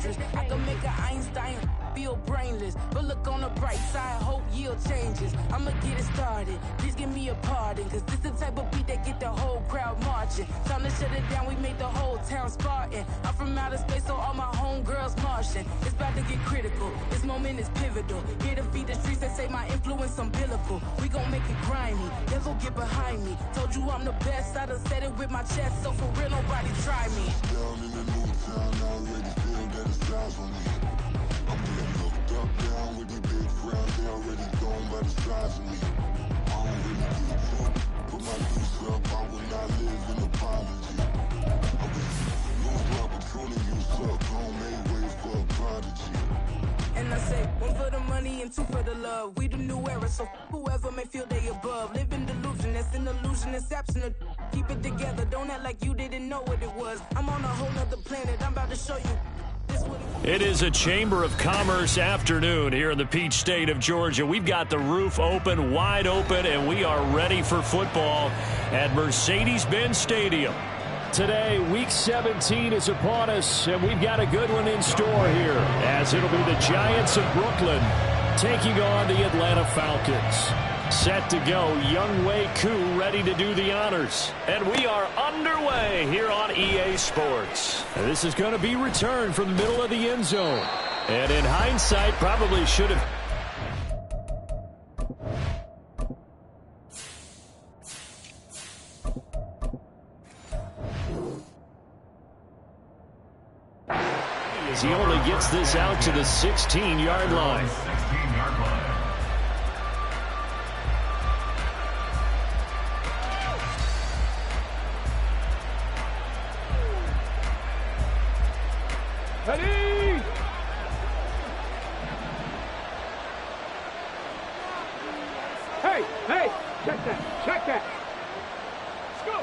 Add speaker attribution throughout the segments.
Speaker 1: dangerous. I can make an Einstein feel brainless, but look on the bright side, hope yield changes. I'ma get it started, please give me a pardon, cause this the type of beat that get the whole crowd marching. Time to shut it down, we made the whole town Spartan. I'm from outer space, so all my homegirls Martian. It's about to get critical, this moment is pivotal. Here to feed the streets that say my influence umbilical. We gon' make it grimy, devil get behind me. Told you I'm the best, I done said it with my chest, so for real nobody try me.
Speaker 2: Down in the new town, I already feel that it's eyes on me. I'm being looked up, down with the big crowd, they already gone by the size of me. I don't really give a fuck, put my deuce up, I will not live in apology. I was lose my opportunity, you suck, homemade way for a prodigy.
Speaker 1: And I say, one for the money and two for the love. We the new era, so whoever may feel they above. Live in delusion, that's an illusion, it's absent. Keep it together, don't act like you didn't know what it was. I'm on a whole nother planet, I'm about to show you.
Speaker 3: It is a Chamber of Commerce afternoon here in the Peach State of Georgia. We've got the roof open, wide open, and we are ready for football at Mercedes-Benz Stadium.
Speaker 4: Today, Week 17 is upon us, and we've got a good one in store here, as it'll be the Giants of Brooklyn taking on the Atlanta Falcons. Set to go, Younghoe Koo ready to do the honors. And we are underway here on EA Sports. And this is going to be returned from the middle of the end zone. And in hindsight, probably should have... As he only gets this out to the 16-yard line.
Speaker 5: Ready! Hey, check that. Let's go.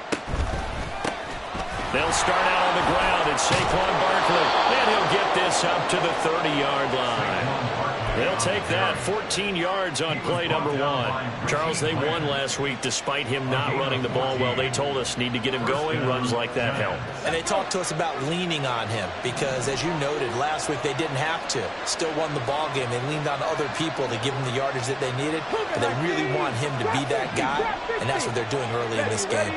Speaker 3: They'll start out on the ground, and Saquon Barkley, and he'll get this up to the 30-yard line. They'll take that, 14 yards on play number one. Charles, they won last week despite him not running the ball well. They told us need to get him going. Runs like that help.
Speaker 6: And they talked to us about leaning on him because, as you noted, last week they didn't have to. Still won the ball game. They leaned on other people to give them the yardage that they needed, but they really want him to be that guy, and that's what they're doing early in this game.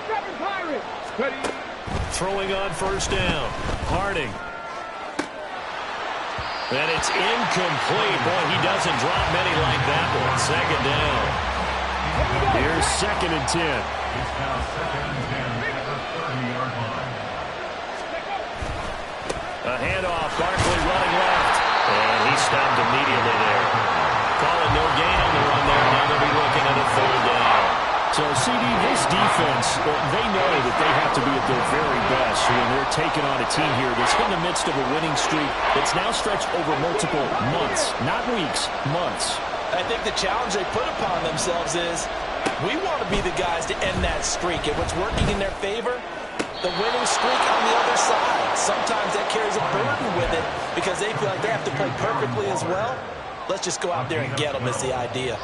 Speaker 5: Seven Pirates. Ready.
Speaker 3: Throwing on first down. Harding. And it's incomplete. Boy, he doesn't drop many like that one. Second down.
Speaker 4: Here's 2nd and 10.
Speaker 5: It's now 2nd and 10 at the 30-yard line.
Speaker 3: A handoff. Barkley running left. And he stopped immediately there. Call it no gain on the run there. Now they'll be looking at a 3rd down.
Speaker 4: So, CD, this defense, they know that they have to be at their very best when they're taking on a team here that's in the midst of a winning streak that's now stretched over multiple months, not weeks, months.
Speaker 6: I think the challenge they put upon themselves is we want to be the guys to end that streak. And what's working in their favor, the winning streak on the other side. Sometimes that carries a burden with it because they feel like they have to play perfectly as well. Let's just go out there and get them is the idea.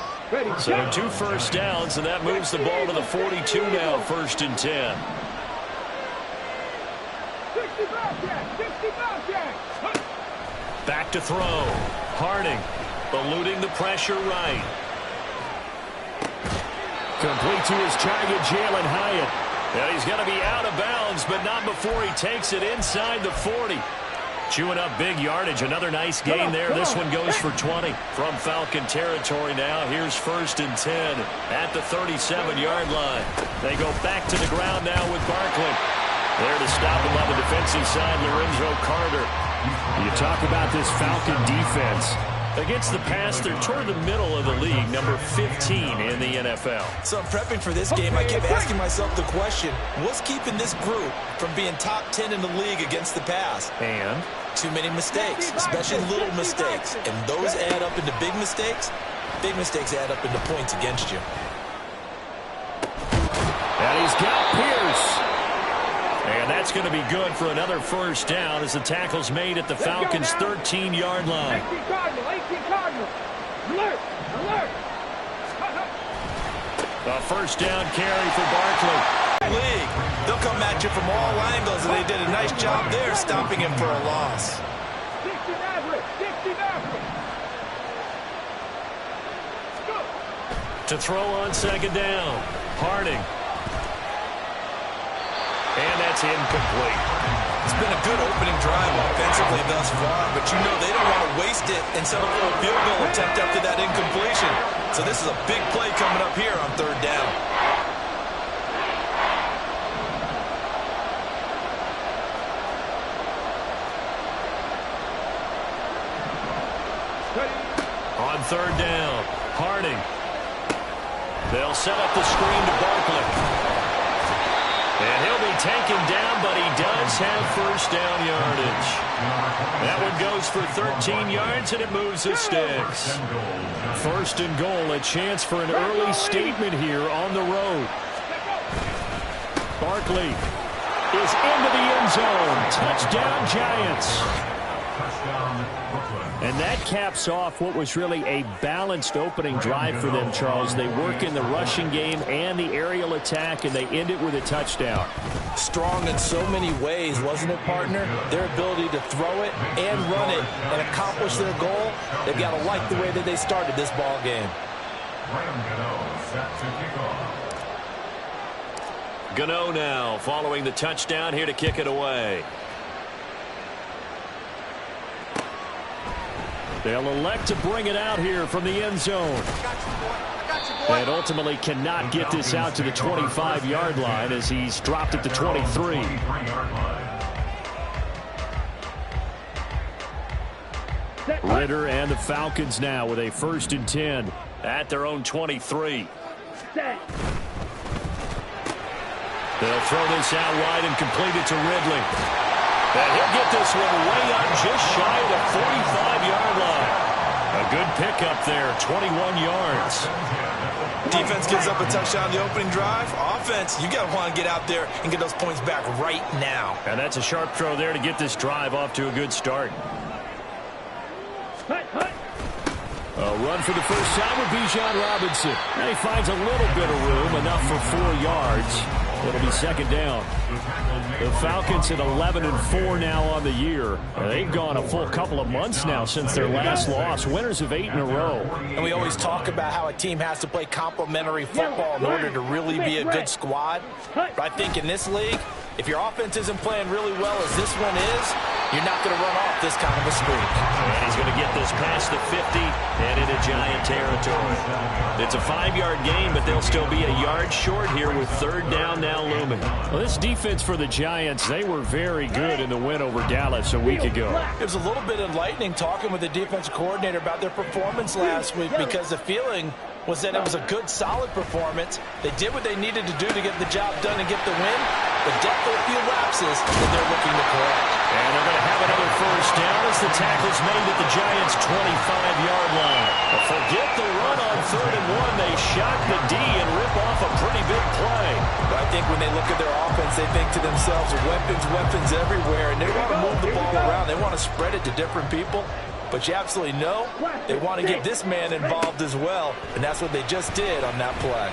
Speaker 3: So 2 first downs, and that moves the ball to the 42 now, 1st and 10.
Speaker 5: 60 back.
Speaker 3: Back to throw. Harding eluding the pressure right.
Speaker 4: Complete to his target, Jalen Hyatt.
Speaker 3: And he's going to be out of bounds, but not before he takes it inside the 40. Chewing up big yardage. Another nice gain there. This one goes for 20 from Falcon territory now. Here's 1st and 10 at the 37-yard line. They go back to the ground now with Barkley. There to stop him on the defensive side, Lorenzo Carter.
Speaker 4: You talk about this Falcon defense.
Speaker 3: Against the pass, they're toward the middle of the league, number 15 in the NFL.
Speaker 6: So I'm prepping for this game. I kept asking myself the question, what's keeping this group from being top 10 in the league against the pass?
Speaker 3: And?
Speaker 6: Too many mistakes, especially little mistakes. And those add up into big mistakes. Big mistakes add up into points against you.
Speaker 4: And he's got Pierce.
Speaker 3: And that's going to be good for another 1st down as the tackle's made at the Falcons' 13-yard line.
Speaker 5: 18 Cardinal. Alert.
Speaker 3: A 1st down carry for Barkley.
Speaker 6: league. They'll come at you from all angles, and they did a nice job there stopping him for a loss.
Speaker 3: To throw on second down, Harding. And that's incomplete.
Speaker 6: It's been a good opening drive offensively thus far, but you know they don't want to waste it and settle for a field goal attempt after that incompletion. So this is a big play coming up here on third down.
Speaker 3: On third down, Harding. They'll set up the screen to Barkley. And he'll be taken down, but he does have first down yardage. That one goes for 13 yards, and it moves the sticks.
Speaker 4: First and goal, a chance for an early statement here on the road. Barkley is into the end zone. Touchdown, Giants. And that caps off what was really a balanced opening drive for them, Charles. They work in the rushing game and the aerial attack, and they end it with a touchdown.
Speaker 6: Strong in so many ways, wasn't it, partner? Their ability to throw it and run it and accomplish their goal, they've got to like the way that they started this ball game.
Speaker 3: Gano now following the touchdown here to kick it away.
Speaker 4: They'll elect to bring it out here from the end zone. And ultimately cannot get this out to the 25-yard line as he's dropped at the 23. Ritter and the Falcons now with a 1st and 10
Speaker 3: at their own 23. They'll throw this out wide and complete it to Ridley. And he'll get this one way up just shy of the 45-yard line. A good pickup there, 21 yards.
Speaker 6: Defense gives up a touchdown on the opening drive. Offense, you got to want to get out there and get those points back right now.
Speaker 3: And that's a sharp throw there to get this drive off to a good start.
Speaker 4: A run for the first time with Bijan Robinson. And he finds a little bit of room, enough for 4 yards. It'll be second down. The Falcons at 11-4 now on the year. They've gone a full couple of months now since their last loss. Winners of 8 in a row.
Speaker 6: And we always talk about how a team has to play complementary football in order to really be a good squad. But I think in this league, if your offense isn't playing really well as this one is, you're not going to run off this kind of a streak.
Speaker 3: And he's going to get this past the 50 and into Giant territory. It's a 5-yard gain, but they'll still be a yard short here with third down now looming.
Speaker 4: Well, this defense for the Giants, they were very good in the win over Dallas a week ago.
Speaker 6: It was a little bit enlightening talking with the defensive coordinator about their performance last week, because the feeling was that it was a good, solid performance. They did what they needed to do to get the job done and get the win, but definitely a few lapses that they're looking to correct.
Speaker 3: And they're going to have another first down as the tackle's made at the Giants' 25-yard line. But forget the run on 3rd and 1. They shock the D and rip off a pretty big play.
Speaker 6: But I think when they look at their offense, they think to themselves, weapons everywhere, and they want to move the ball around. They want to spread it to different people. But you absolutely know they want to get this man involved as well, and that's what they just did on that play.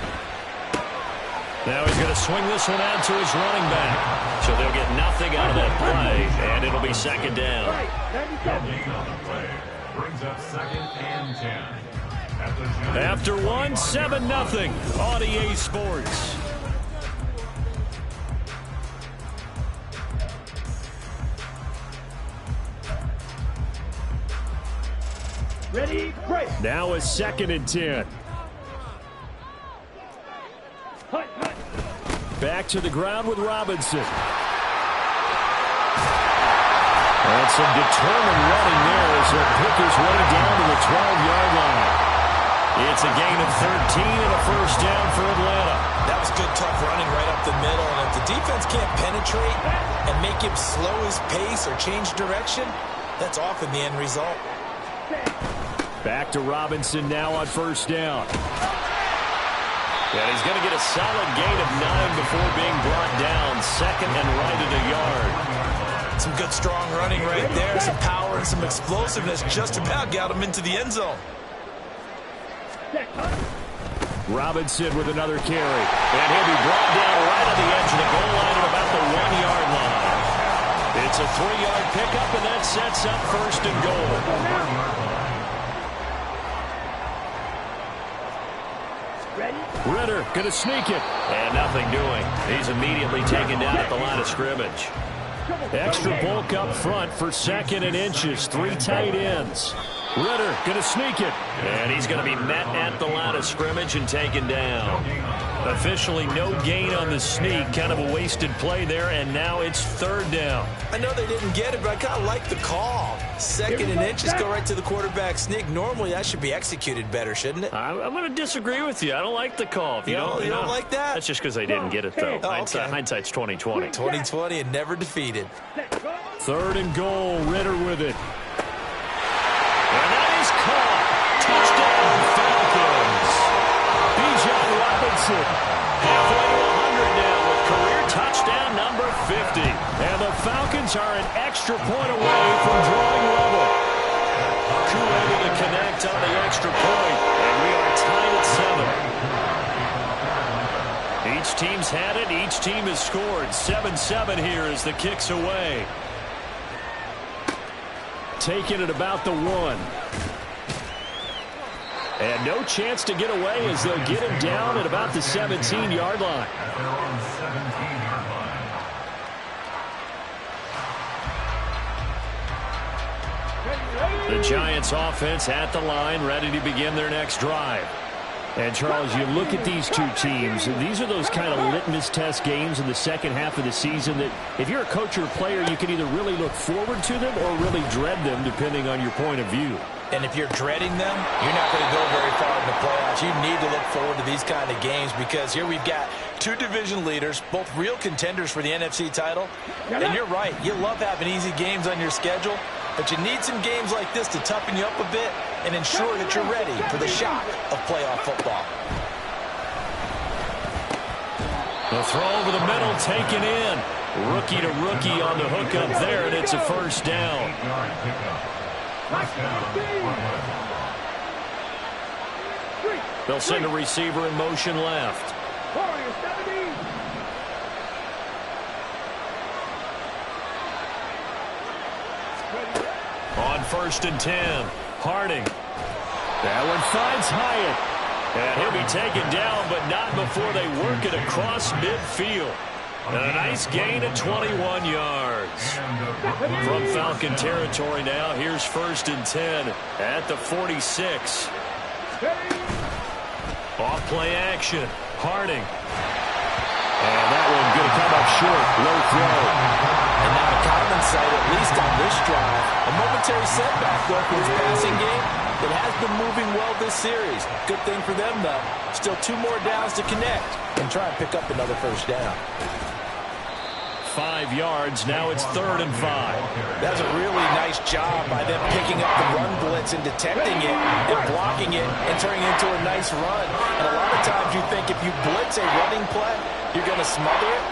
Speaker 3: Now he's going to swing this one out to his running back. So they'll get nothing out of that play, and it'll be second down. After 1, 7-0 on EA Sports.
Speaker 4: Ready, break. Now a 2nd and 10. Back to the ground with Robinson. And some determined running there as he'll pick his way down to the 12-yard line.
Speaker 3: It's a gain of 13 and a first down for Atlanta.
Speaker 6: That was good, tough running right up the middle. And if the defense can't penetrate and make him slow his pace or change direction, that's often the end result.
Speaker 4: Back to Robinson now on first down.
Speaker 3: And he's going to get a solid gain of 9 before being brought down. Second and right at a yard.
Speaker 6: Some good, strong running right there. Some power and some explosiveness just about got him into the end zone.
Speaker 4: Robinson with another carry. And he'll be brought down right on the edge of the goal line at about the 1-yard line. It's a 3-yard pickup, and that sets up first and goal. Ritter going to sneak it.
Speaker 3: And nothing doing. He's immediately taken down at the line of scrimmage.
Speaker 4: Extra bulk up front for 2nd and inches. 3 tight ends. Ritter going to sneak it.
Speaker 3: And he's going to be met at the line of scrimmage and taken down. Officially no gain on the sneak. Kind of a wasted play there, and now it's 3rd down.
Speaker 6: I know they didn't get it, but I kind of like the call. 2nd and inches, go right to the quarterback sneak. Normally, that should be executed better, shouldn't it?
Speaker 3: I'm going to disagree with you. I don't like the call. If you
Speaker 6: don't like that?
Speaker 3: That's just because they didn't get it, though.
Speaker 6: Oh, okay.
Speaker 3: Hindsight's 20/20.
Speaker 6: 20/20 and never defeated.
Speaker 4: 3rd and goal. Ritter with it.
Speaker 3: And that is caught. Touchdown, Falcons. Bijan Robinson. Halfway to 100 now with career touchdown number 50.
Speaker 4: And the Falcons are an extra point away from drawing level.
Speaker 3: Koo able to connect on the extra point, and we are tied at 7. Each team's had it. Each team has scored. 7-7 here as the kick's away.
Speaker 4: Taking it about the 1. And no chance to get away as they'll get him down at about the 17-yard line.
Speaker 3: The Giants offense at the line, ready to begin their next drive.
Speaker 4: And, Charles, you look at these two teams, and these are those kind of litmus test games in the second half of the season that if you're a coach or a player, you can either really look forward to them or really dread them, depending on your point of view.
Speaker 6: And if you're dreading them, you're not going to go very far in the playoffs. You need to look forward to these kind of games because here we've got 2 division leaders, both real contenders for the NFC title. And you're right, you love having easy games on your schedule, but you need some games like this to toughen you up a bit and ensure that you're ready for the shock of playoff football.
Speaker 3: The throw over the middle, taken in. Rookie to rookie on the hookup there, and it's a first down. They'll send a receiver in motion left. On 1st and 10, Harding.
Speaker 4: That one finds Hyatt.
Speaker 3: And he'll be taken down, but not before they work it across midfield. And a nice gain of 21 yards. From Falcon territory now, here's 1st and 10 at the 46. Off play action, Harding.
Speaker 4: And that one going to come up short, low throw.
Speaker 6: And now a common sight, at least on this drive. A momentary setback, though, for his passing game. It has been moving well this series. Good thing for them, though. Still 2 more downs to connect and try and pick up another first down.
Speaker 3: 5 yards, now it's 3rd and 5.
Speaker 6: That's a really nice job by them picking up the run blitz and detecting it and blocking it and turning it into a nice run. And a lot of times you think if you blitz a running play, you're going to smother it.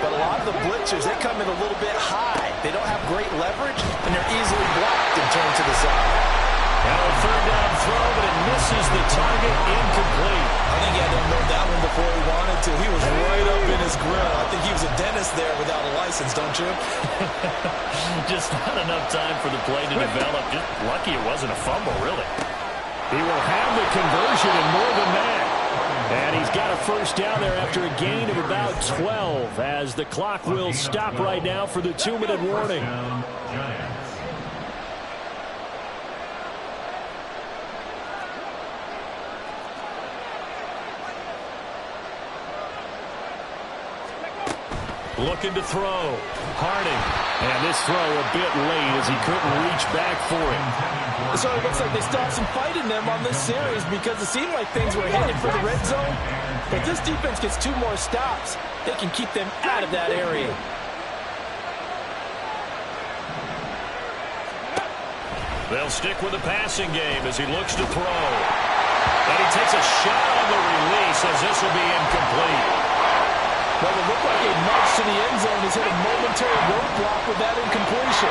Speaker 6: But a lot of the blitzers, they come in a little bit high. They don't have great leverage, and they're easily blocked and turned to the side.
Speaker 3: Now a 3rd down throw, but it misses the target, incomplete.
Speaker 6: I think he had to unload that one before he wanted to. He was right up in his grill. I think he was a dentist there without a license, don't you?
Speaker 3: Just not enough time for the play to develop. Just lucky it wasn't a fumble, really.
Speaker 4: He will have the conversion and more than that. And he's got a first down there after a gain of about 12 as the clock will stop right now for the 2-minute warning.
Speaker 3: Looking to throw. Harding.
Speaker 4: And this throw a bit late as he couldn't reach back for it.
Speaker 6: So it looks like they still have some fight in them on this series because it seemed like things were headed for the red zone. But this defense gets 2 more stops. They can keep them out of that area.
Speaker 3: They'll stick with the passing game as he looks to throw. And he takes a shot on the release as this will be incomplete.
Speaker 6: Well, it looked like a nudge to the end zone has hit a momentary roadblock with that incompletion.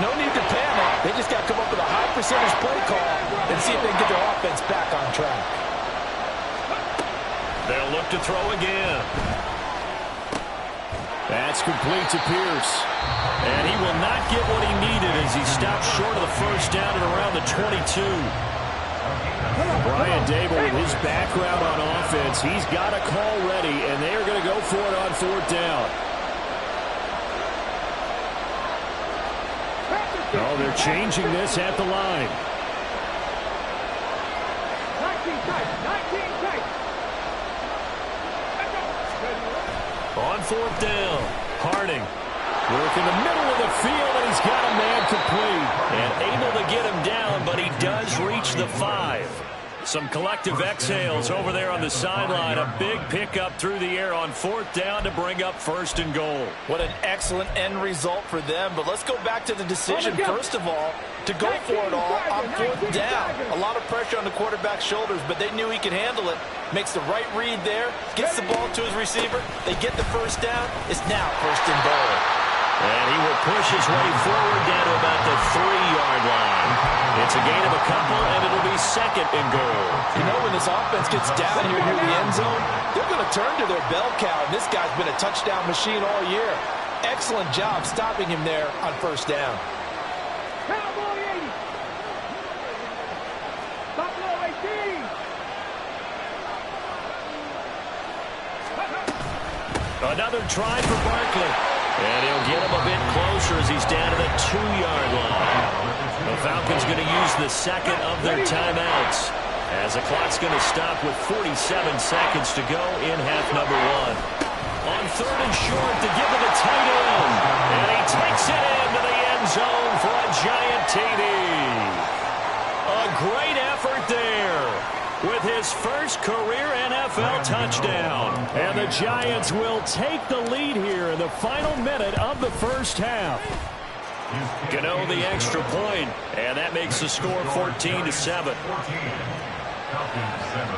Speaker 6: No need to panic. They just got to come up with a high percentage play call and see if they can get their offense back on track.
Speaker 3: They'll look to throw again.
Speaker 4: That's complete to Pierce.
Speaker 3: And he will not get what he needed as he stopped short of the first down at around the 22.
Speaker 4: Brian Dable, with his background on offense, he's got a call ready, and they are going to go for it on 4th down. Oh, they're changing this at the line.
Speaker 5: 19 tight.
Speaker 3: On 4th down, Harding. Work in the middle of the field, and he's got a man complete. And able to get him down, but he does reach the 5. Some collective exhales over there on the sideline. A big pickup through the air on 4th down to bring up 1st and goal.
Speaker 6: What an excellent end result for them. But let's go back to the decision, first of all, to go for it all on 4th down. A lot of pressure on the quarterback's shoulders, but they knew he could handle it. Makes the right read there, gets the ball to his receiver. They get the first down. It's now 1st and goal.
Speaker 3: And he will push his way forward down to about the 3-yard line. It's a gain of a couple, and it'll be 2nd and goal.
Speaker 6: You know, when this offense gets down here near the end zone, they're going to turn to their bell cow, and this guy's been a touchdown machine all year. Excellent job stopping him there on 1st down.
Speaker 5: Cowboy 80. Buffalo 18.
Speaker 3: Another try for Barkley. And he'll get him a bit closer as he's down to the 2-yard line. The Falcons going to use the 2nd of their timeouts as the clock's going to stop with 47 seconds to go in half number 1. On 3rd and short to give to the tight end. And he takes it into the end zone for a giant TD. A great effort there with his first career NFL touchdown.
Speaker 4: And the Giants will take the lead here in the final minute of the first half.
Speaker 3: Gano the extra point, and that makes the score 14-7.
Speaker 5: 14. Falcons 7.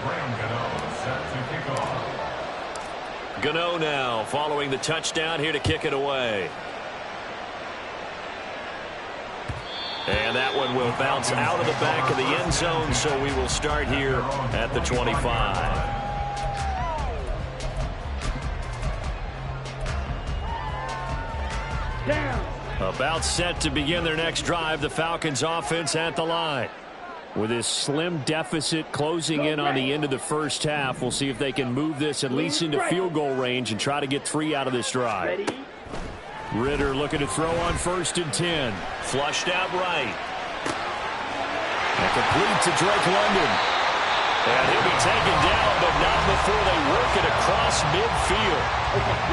Speaker 5: Graham Gano set to kick off.
Speaker 3: Gano now following the touchdown here to kick it away. And that one will bounce out of the back of the end zone, so we will start here at the 25. About set to begin their next drive, the Falcons offense at the line.
Speaker 4: With this slim deficit closing in on the end of the first half, we'll see if they can move this at least into field goal range and try to get 3 out of this drive. Ritter looking to throw on 1st and 10.
Speaker 3: Flushed out right.
Speaker 4: And complete to Drake London.
Speaker 3: And he'll be taken down, but not before they work it across midfield.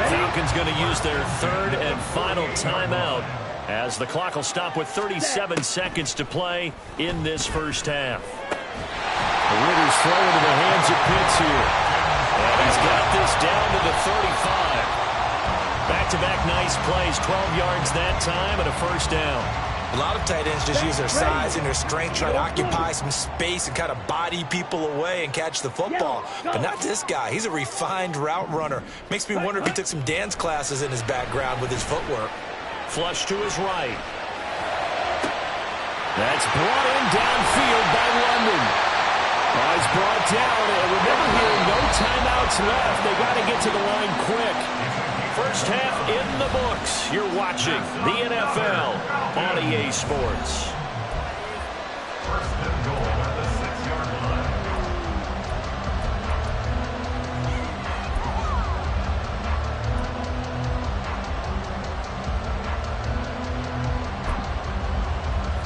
Speaker 3: Falcons going to use their 3rd and final timeout as the clock will stop with 37 seconds to play in this first half.
Speaker 4: Ritter's throw into the hands of Pitts here.
Speaker 3: And he's got this down to the 35. Back-to-back nice plays, 12 yards that time and a first down.
Speaker 6: A lot of tight ends just use their size and their strength, try to occupy some space and kind of body people away and catch the football. But not this guy. He's a refined route runner. Makes me wonder if he took some dance classes in his background with his footwork.
Speaker 3: Flush to his right.
Speaker 4: That's brought in downfield by London. He's brought down, and remember here, no timeouts left. They got to get to the line quick.
Speaker 3: First half in the books. You're watching the NFL on EA Sports.
Speaker 5: 1st and goal at the 6-yard line.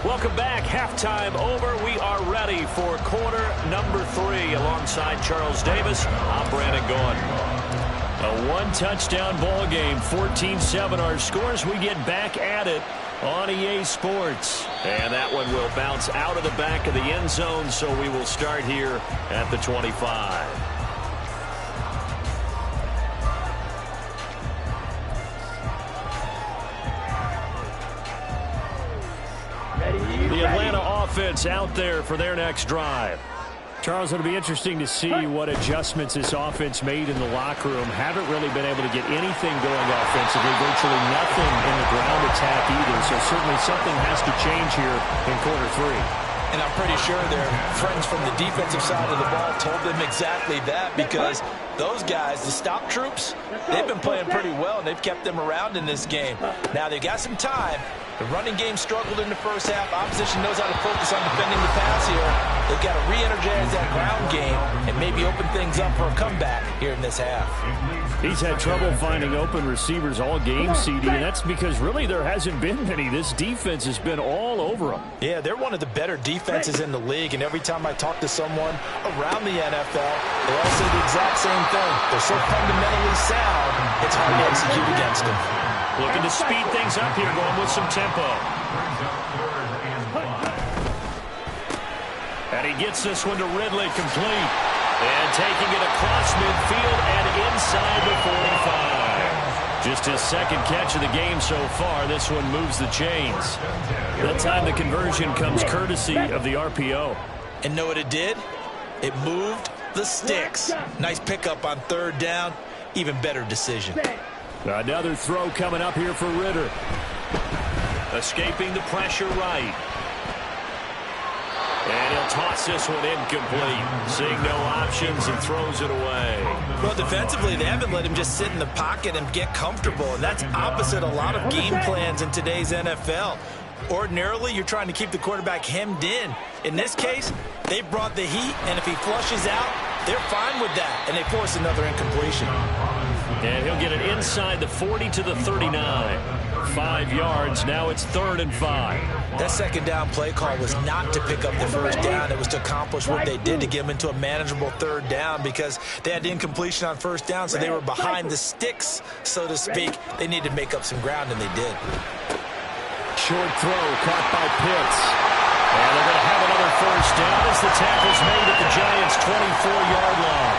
Speaker 3: Welcome back. Halftime over. We are ready for quarter number 3. Alongside Charles Davis, I'm Brandon Gaughan.
Speaker 4: A one-touchdown ball game, 14-7 our scores. We get back at it on EA Sports.
Speaker 3: And that one will bounce out of the back of the end zone, so we will start here at the 25. The Atlanta offense out there for their next drive.
Speaker 4: Charles, it'll be interesting to see what adjustments this offense made in the locker room. Haven't really been able to get anything going offensively, virtually nothing in the ground attack either. So certainly something has to change here in quarter 3.
Speaker 6: And I'm pretty sure their friends from the defensive side of the ball told them exactly that, because those guys, the stop troops, they've been playing pretty well, and they've kept them around in this game. Now, they've got some time. The running game struggled in the first half. Opposition knows how to focus on defending the pass here. They've got to re-energize that ground game and maybe open things up for a comeback here in this half.
Speaker 4: He's had trouble finding open receivers all game, CD, and that's because really there hasn't been many. This defense has been all over them.
Speaker 6: Yeah, they're one of the better defenses in the league, and every time I talk to someone around the NFL, they all say the exact same thing. They're so fundamentally sound, it's hard to execute against them.
Speaker 3: Looking to speed things up here, going with some tempo. And he gets this one to Ridley, complete. And taking it across midfield and inside the 45. Just his second catch of the game so far. This one moves the chains. That time the conversion comes courtesy of the RPO.
Speaker 6: And know what it did? It moved the sticks. Nice pickup on third down. Even better decision.
Speaker 4: Another throw coming up here for Ritter.
Speaker 3: Escaping the pressure right. And he'll toss this one incomplete. Seeing no options, he throws it away.
Speaker 6: Well, defensively, they haven't let him just sit in the pocket and get comfortable, and that's opposite a lot of game plans in today's NFL. Ordinarily, you're trying to keep the quarterback hemmed in. In this case, they brought the heat, and if he flushes out, they're fine with that, and they force another incompletion.
Speaker 3: And he'll get it inside the 40 to the 39. 5 yards. Now it's 3rd and 5.
Speaker 6: That second down play call was not to pick up the first down. It was to accomplish what they did, to get them into a manageable third down, because they had the incompletion on first down, so they were behind the sticks, so to speak. They needed to make up some ground, and they did.
Speaker 4: Short throw caught by Pitts.
Speaker 3: And they're going to have another first down as the tackle's made at the Giants' 24-yard line.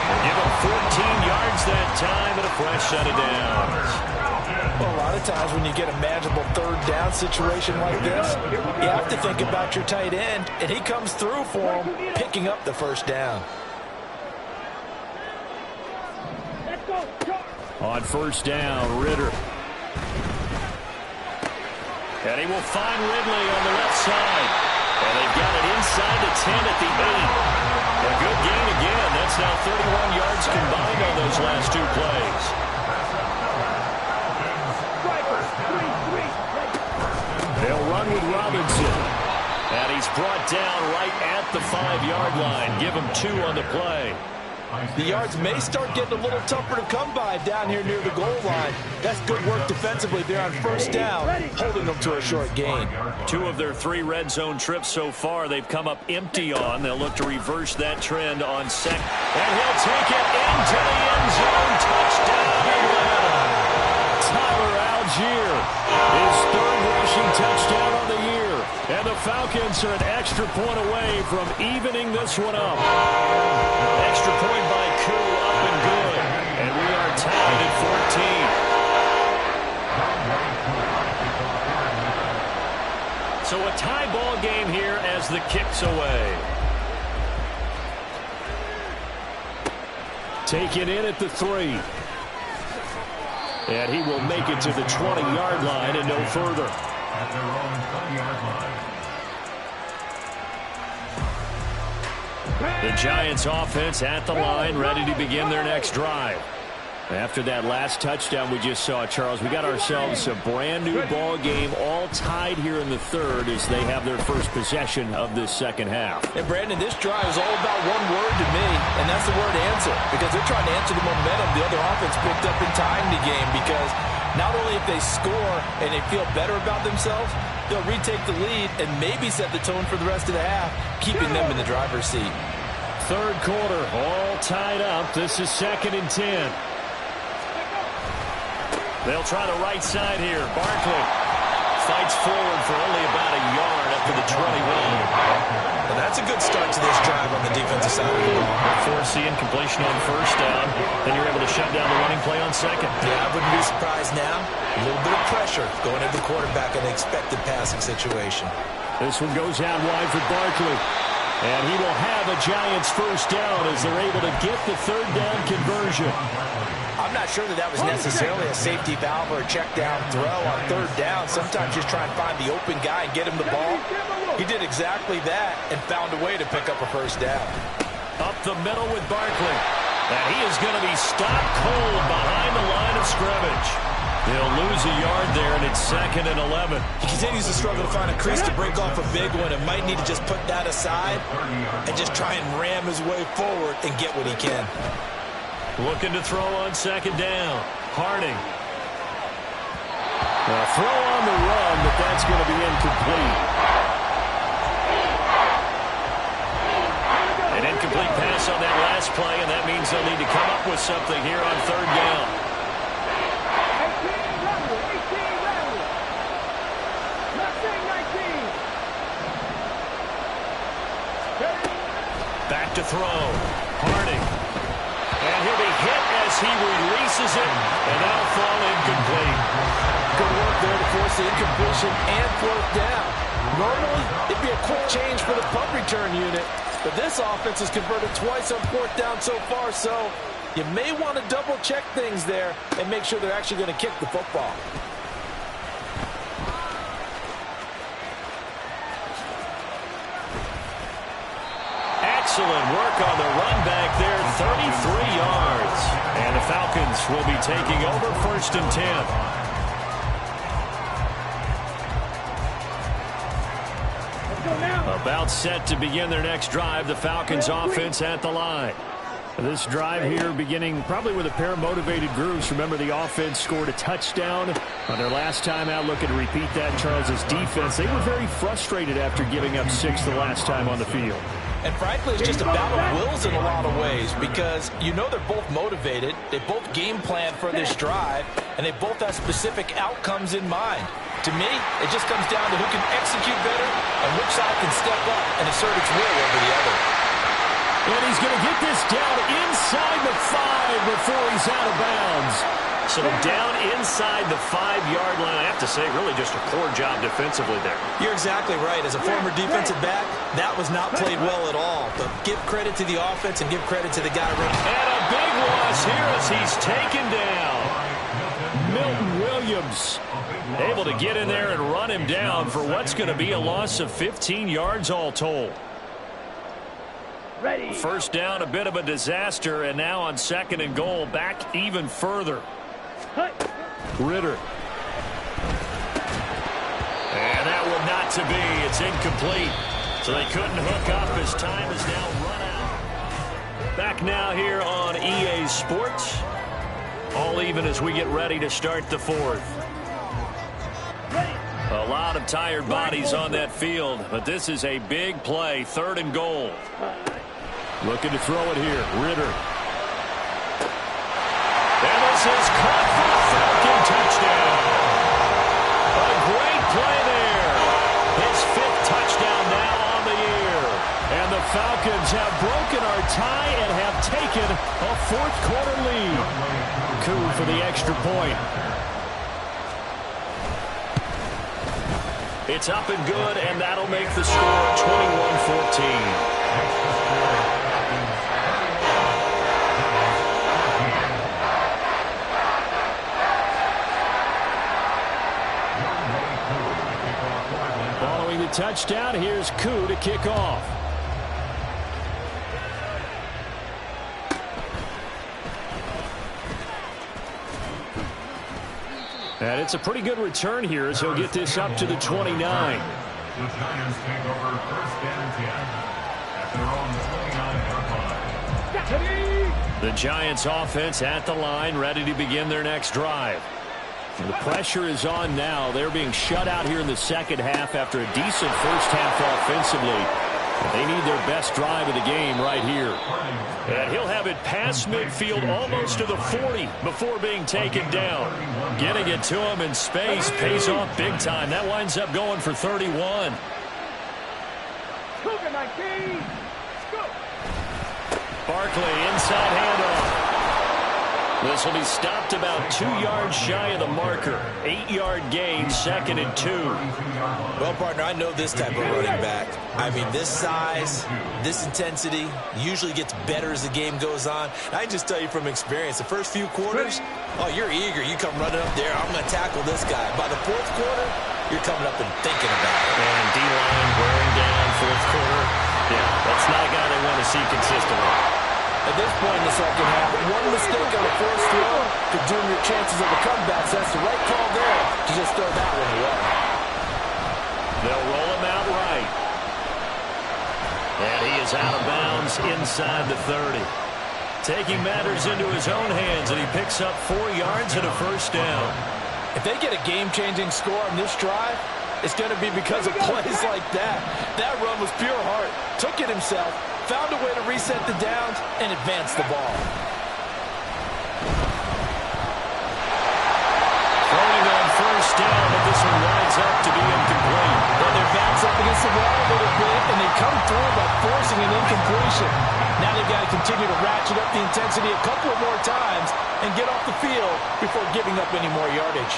Speaker 3: They give them 14 yards that time and a fresh set of downs.
Speaker 6: Well, a lot of times when you get a manageable third down situation like this, you have to think about your tight end, and he comes through for him, picking up the first down.
Speaker 4: On first down, Ritter.
Speaker 3: And he will find Ridley on the left side. And they've got it inside the 10 at the 8. A good gain again. That's now 31 yards combined on those last 2 plays.
Speaker 4: They'll run with Robinson.
Speaker 3: And he's brought down right at the 5-yard line. Give him 2 on the play.
Speaker 6: The yards may start getting a little tougher to come by down here near the goal line. That's good work defensively there on first down, holding them to a short gain.
Speaker 3: 2 of their 3 red zone trips so far they've come up empty on. They'll look to reverse that trend on second. And he'll take it into the end zone. Touchdown, Atlanta.
Speaker 4: Tyler Algier, his 3rd rushing touchdown on the year. And the Falcons are an extra point away from evening this one up.
Speaker 3: Extra point by Koo, up and good. And we are tied at 14. So a tie ball game here as the kick's away.
Speaker 4: Taken in at the 3. And he will make it to the 20-yard line and no further.
Speaker 5: At their own 20-yard line.
Speaker 3: The Giants offense at the line, ready to begin their next drive.
Speaker 4: After that last touchdown we just saw, Charles, we got ourselves a brand new ball game, all tied here in the 3rd as they have their first possession of this second half.
Speaker 6: And Brandon, this drive is all about one word to me, and that's the word answer, because they're trying to answer the momentum the other offense picked up in tying the game, because not only if they score and they feel better about themselves, they'll retake the lead and maybe set the tone for the rest of the half, keeping them in the driver's seat.
Speaker 4: 3rd quarter, all tied up. This is 2nd and 10.
Speaker 3: They'll try the right side here. Barkley fights forward for only about a yard up to the 21.
Speaker 6: Well, that's a good start to this drive on the defensive side of the ball.
Speaker 3: Force the incompletion on first down. Then you're able to shut down the running play on second.
Speaker 6: Yeah, I wouldn't be surprised now. A little bit of pressure going into the quarterback in an expected passing situation.
Speaker 4: This one goes out wide for Barkley. And he will have a Giants first down as they're able to get the 3rd down conversion.
Speaker 6: I'm not sure that was necessarily a safety valve or a check down throw on 3rd down. Sometimes just try and find the open guy and get him the ball. He did exactly that and found a way to pick up a first down.
Speaker 3: Up the middle with Barkley. And he is going to be stopped cold behind the line of scrimmage. They'll lose a yard there, and it's 2nd and 11.
Speaker 6: He continues to struggle to find a crease to break off a big one and might need to just put that aside and just try and ram his way forward and get what he can.
Speaker 3: Looking to throw on 2nd down. Harding.
Speaker 4: A throw on the run, but that's going to be incomplete.
Speaker 3: An incomplete pass on that last play, and that means they'll need to come up with something here on 3rd down. Back to throw. Harding. And he'll be hit as he releases it, and that'll fall incomplete.
Speaker 6: Good work there to force the incompletion and 4th down. Normally, it'd be a quick change for the punt return unit, but this offense has converted twice on 4th down so far, so you may want to double-check things there and make sure they're actually going to kick the football.
Speaker 3: Excellent work on the run back there, 33 yards. And the Falcons will be taking over 1st and 10. About set to begin their next drive, the Falcons offense at the line. This drive here beginning probably with a pair of motivated groups. Remember, the offense scored a touchdown on their last time out. Looking to repeat that in Charles's defense. They were very frustrated after giving up 6 the last time on the field.
Speaker 6: And frankly, it's just a battle of wills in a lot of ways because you know they're both motivated, they both game plan for this drive, and they both have specific outcomes in mind. To me, it just comes down to who can execute better and which side can step up and assert its will over the other.
Speaker 4: And he's going to get this down inside the 5 before he's out of bounds.
Speaker 3: So down inside the 5-yard line. I have to say, really just a poor job defensively there.
Speaker 6: You're exactly right. As a former defensive back, that was not played well at all. But give credit to the offense and give credit to the guy running.
Speaker 3: And a big loss here as he's taken down.
Speaker 4: Milton Williams
Speaker 3: able to get in there and run him down for what's going to be a loss of 15 yards all told. First down, a bit of a disaster, and now on 2nd and goal, back even further.
Speaker 4: Ritter.
Speaker 3: And that one not to be. It's incomplete. So they couldn't hook up as time is now run out. Back now here on EA Sports. All even as we get ready to start the 4th. A lot of tired bodies on that field, but this is a big play, 3rd and goal.
Speaker 4: Looking to throw it here. Ritter.
Speaker 3: And this is caught for the Falcon touchdown. A great play there. His 5th touchdown now on the year.
Speaker 4: And the Falcons have broken our tie and have taken a 4th quarter lead. Coup for the extra point.
Speaker 3: It's up and good, and that'll make the score 21-14.
Speaker 4: Following the touchdown, here's Coup to kick off. And it's a pretty good return here as he'll get this up to the 29.
Speaker 5: The Giants take over 1st and 10 at their own 29-yard line.
Speaker 3: The Giants offense at the line, ready to begin their next drive.
Speaker 4: And the pressure is on now. They're being shut out here in the 2nd half after a decent first half offensively. They need their best drive of the game right here.
Speaker 3: And he'll have it past midfield almost to the 40 before being taken down. Getting it to him in space pays off big time. That winds up going for 31. Barkley inside handoff. This will be stopped about 2 yards shy of the marker. 8-yard gain, 2nd and 2.
Speaker 6: Well, partner, I know this type of running back. I mean, this size, this intensity usually gets better as the game goes on. And I can just tell you from experience, the first few quarters, oh, you're eager. You come running up there, I'm going to tackle this guy. By the 4th quarter, you're coming up and thinking about it.
Speaker 3: And D-line wearing down fourth quarter. Yeah, that's not a guy they want to see consistently.
Speaker 6: At this point in the second half, one mistake on the first throw could doom your chances of a comeback. So that's the right call there to just throw that one away.
Speaker 3: They'll roll him out right. And he is out of bounds inside the 30. Taking matters into his own hands, and he picks up 4 yards and a first down.
Speaker 6: If they get a game-changing score on this drive, it's going to be because of plays like that. That run was pure heart. Took it himself, found a way to reset the downs, and advance the ball.
Speaker 3: Throwing on first down, but this one winds up to be incomplete.
Speaker 6: Well, their backs up against the wall a little bit, and they come through by forcing an incompletion. Now they've got to continue to ratchet up the intensity a couple of more times and get off the field before giving up any more yardage.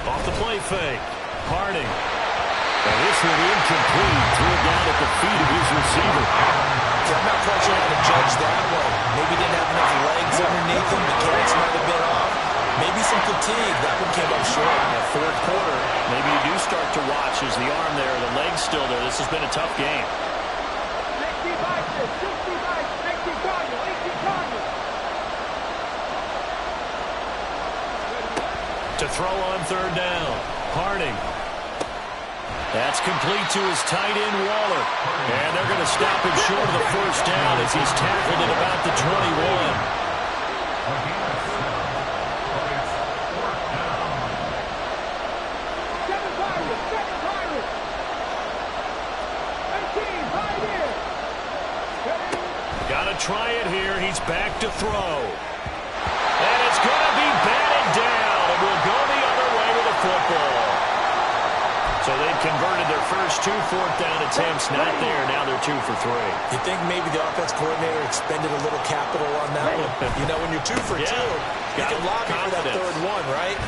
Speaker 3: Off the play fake. Harding. And this one incomplete. Threw it down at the feet of his receiver.
Speaker 6: I'm not quite sure how to judge that one. Maybe didn't have enough legs underneath him. Mechanics might have been off. Maybe some fatigue. That one came up short.
Speaker 3: In the fourth quarter, maybe you do start to watch as the arm there, the leg's still there. This has been a tough game. To throw on third down. Harding. That's complete to his tight end, Waller. And they're going to stop him short of the first down as he's tackled at about the 21. Got to try it here. He's back to throw. And it's going to be batted down. And will go the other way with the football. So they've converted their first 2 fourth-down attempts. Not there. Now they're 2 for 3.
Speaker 6: You think maybe the offense coordinator expended a little capital on that one? You know, when you're 2 for 2, you can lobby for that third one, right?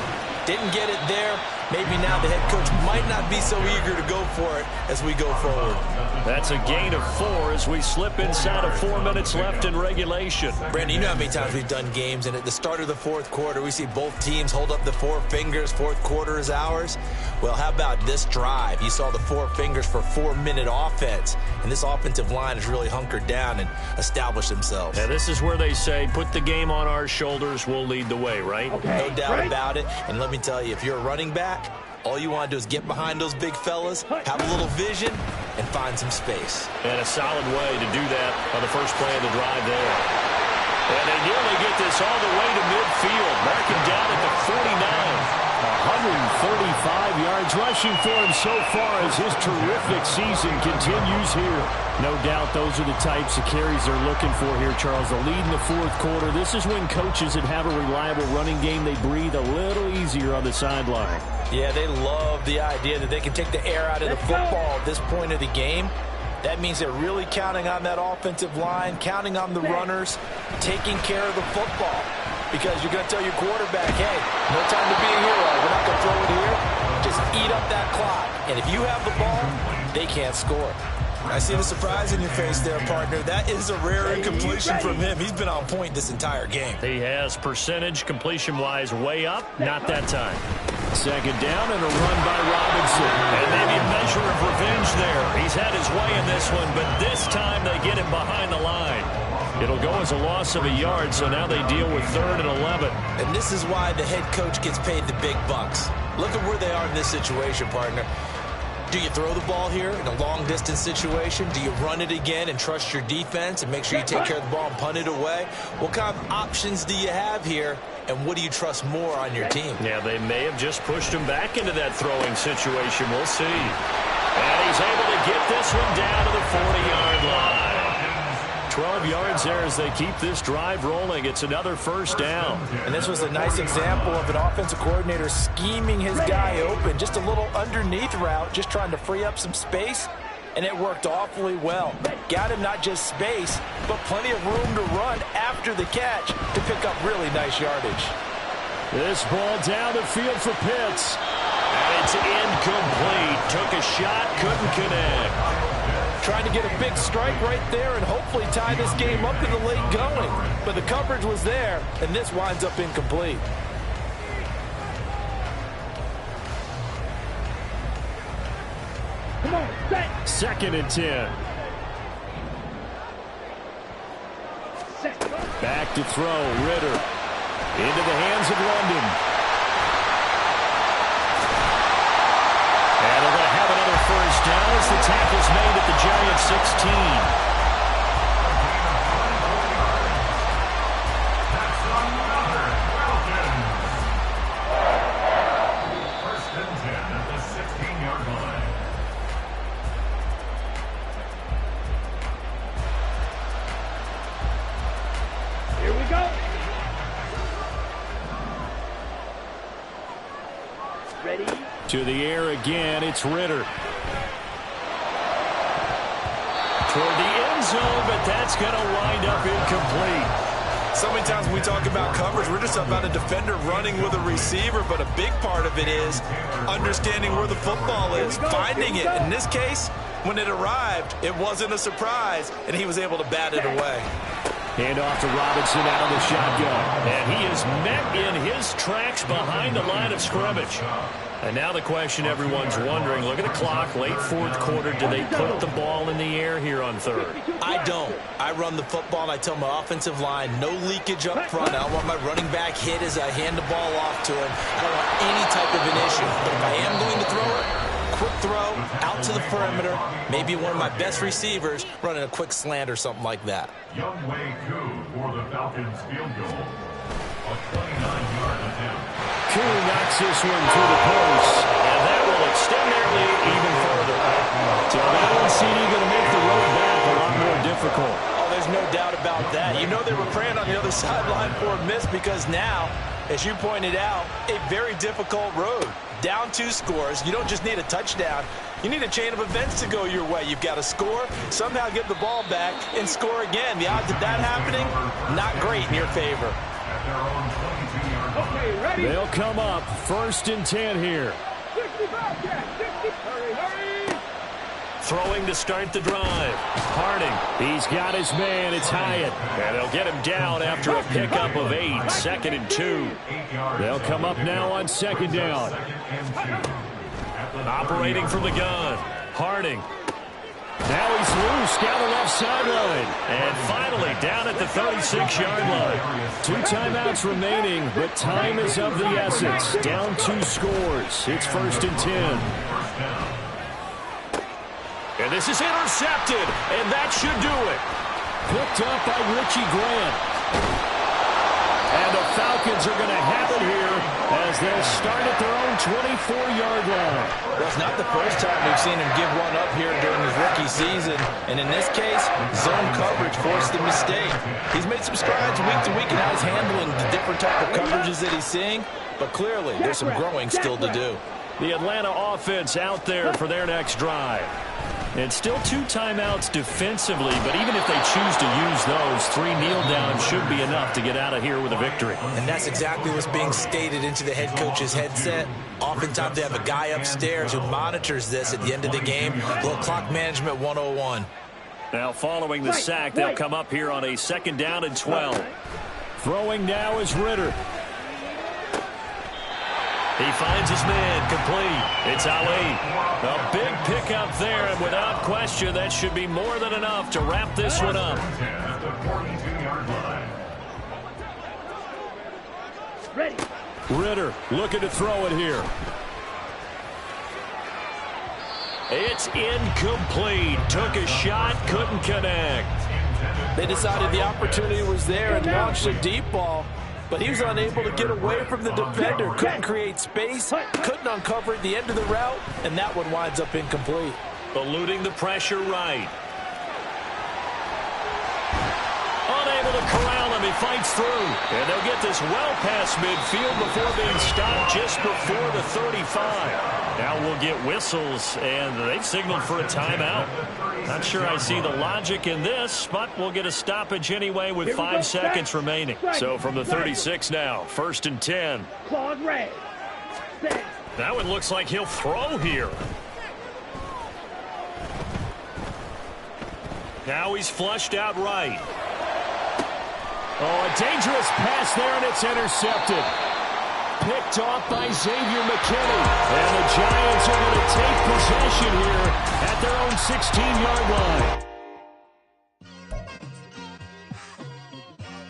Speaker 6: Didn't get it there. Maybe now the head coach might not be so eager to go for it as we go forward.
Speaker 3: That's a gain of 4 as we slip inside of 4 minutes left in regulation.
Speaker 6: Brandon, you know how many times we've done games, and at the start of the fourth quarter, we see both teams hold up the 4 fingers. Fourth quarter is ours. Well, how about this drive? You saw the 4 fingers for 4-minute offense, and this offensive line has really hunkered down and established themselves.
Speaker 3: Now, this is where they say, put the game on our shoulders, we'll lead the way, right?
Speaker 6: Okay, no doubt about it. And let me tell you, if you're a running back, all you want to do is get behind those big fellas, have a little vision, and find some space.
Speaker 3: And a solid way to do that on the first play of the drive there. And they nearly get this all the way to midfield, marking down at the 49.
Speaker 4: 135 yards rushing for him so far as his terrific season continues here. No doubt those are the types of carries they're looking for here, Charles. The lead in the fourth quarter. This is when coaches that have a reliable running game, they breathe a little easier on the sideline.
Speaker 6: Yeah, they love the idea that they can take the air out of the football at this point of the game. That means they're really counting on that offensive line, counting on the runners, taking care of the football. Because you're going to tell your quarterback, hey, no time to be a hero. We're not going to throw it here. Just eat up that clock. And if you have the ball, they can't score. I see the surprise in your face there, partner. That is a rare incompletion from him. He's been on point this entire game.
Speaker 3: He has percentage completion-wise way up. Not that time.
Speaker 4: Second down and a run by Robinson.
Speaker 3: And maybe a measure of revenge there. He's had his way in this one, but this time they get him behind the line. It'll go as a loss of a yard, so now they deal with 3rd and 11.
Speaker 6: And this is why the head coach gets paid the big bucks. Look at where they are in this situation, partner. Do you throw the ball here in a long-distance situation? Do you run it again and trust your defense and make sure you take care of the ball and punt it away? What kind of options do you have here, and what do you trust more on your team?
Speaker 3: Yeah, they may have just pushed him back into that throwing situation. We'll see. And he's able to get this one down to the 40-yard line. 12 yards there as they keep this drive rolling. It's another first down.
Speaker 6: And this was a nice example of an offensive coordinator scheming his guy open. Just a little underneath route, just trying to free up some space, and it worked awfully well. Got him not just space, but plenty of room to run after the catch to pick up really nice yardage.
Speaker 4: This ball down the field for Pitts.
Speaker 3: And it's incomplete. Took a shot, couldn't connect.
Speaker 6: Trying to get a big strike right there and hopefully tie this game up in the late going. But the coverage was there, and this winds up incomplete.
Speaker 4: Come on, set. 2nd and 10. Back to throw, Ritter. Into the hands of London. And they're going to have another first down as the tackle's made at the Giants 16. To the air again, it's Ritter. Toward the end zone, but that's going to wind up incomplete.
Speaker 6: So many times when we talk about coverage, we're just about a defender running with a receiver, but a big part of it is understanding where the football is, finding it. In this case, when it arrived, it wasn't a surprise, and he was able to bat it away.
Speaker 4: Hand off to Robinson out of the shotgun.
Speaker 3: And he is met in his tracks behind the line of scrimmage. And now the question everyone's wondering, look at the clock, late 4th quarter, do they put the ball in the air here on 3rd?
Speaker 6: I don't. I run the football, and I tell my offensive line, no leakage up front. I don't want my running back hit as I hand the ball off to him. I don't want any type of an issue. But if I am going to throw it, quick throw, out to the perimeter, maybe one of my best receivers running a quick slant or something like that.
Speaker 5: Youngway Koo for the Falcons field goal. A 29-yard attempt.
Speaker 4: Koo knocks this one through the post,
Speaker 3: and that will extend their lead even further.
Speaker 4: So that CD going to make the road back a lot more difficult.
Speaker 6: Oh, there's no doubt about that. You know they were praying on the other sideline for a miss because now, as you pointed out, a very difficult road. Down 2 scores. You don't just need a touchdown. You need a chain of events to go your way. You've got to score, somehow get the ball back, and score again. The odds of that happening, not great in your favor.
Speaker 4: Okay, ready? They'll come up 1st and 10 here.
Speaker 1: 65, yeah, 60. Hurry.
Speaker 3: Throwing to start the drive. Harding.
Speaker 4: He's got his man. It's Hyatt.
Speaker 3: And they'll get him down after a pickup of 8. 2nd and 2.
Speaker 4: They'll come up now on 2nd down.
Speaker 3: Operating from the gun. Harding.
Speaker 4: Now he's loose down the left sideline.
Speaker 3: And finally down at the 36-yard line.
Speaker 4: 2 timeouts remaining, but time is of the essence. Down 2 scores. It's 1st and 10.
Speaker 3: And this is intercepted, and that should do it.
Speaker 4: Picked up by Richie Grant. And the Falcons are going to have it here as they'll start at their own 24-yard line.
Speaker 6: Well, it's not the first time we've seen him give one up here during his rookie season. And in this case, zone coverage forced the mistake. He's made some strides week to week in how he's handling the different type of coverages that he's seeing. But clearly, there's some growing still to do.
Speaker 3: The Atlanta offense out there for their next drive. And still 2 timeouts defensively, but even if they choose to use those, 3 kneel downs should be enough to get out of here with a victory.
Speaker 6: And that's exactly what's being stated into the head coach's headset. Oftentimes they have a guy upstairs who monitors this at the end of the game. Little clock management 101.
Speaker 3: Now following the sack, they'll come up here on a 2nd down and 12.
Speaker 4: Throwing now is Ritter.
Speaker 3: He finds his man, complete. It's Ali. A big pickup there, and without question, that should be more than enough to wrap this one up.
Speaker 1: Ready.
Speaker 4: Ritter looking to throw it here.
Speaker 3: It's incomplete. Took a shot, couldn't connect.
Speaker 6: They decided the opportunity was there and launched a deep ball. But he was unable to get away from the defender. Couldn't create space. Couldn't uncover at the end of the route. And that one winds up incomplete.
Speaker 3: Eluding the pressure right. Unable to corral him. He fights through. And they'll get this well past midfield before being stopped just before the 35. Now we'll get whistles, and they've signaled for a timeout. Not sure I see the logic in this, but we'll get a stoppage anyway with 5 seconds remaining. So from the 36 now, 1st and 10.
Speaker 1: Claude Ray.
Speaker 3: That one looks like he'll throw here. Now he's flushed out right.
Speaker 4: Oh, a dangerous pass there, and it's intercepted. Picked off by Xavier McKinney. And the Giants are going to take possession here at their own 16-yard line.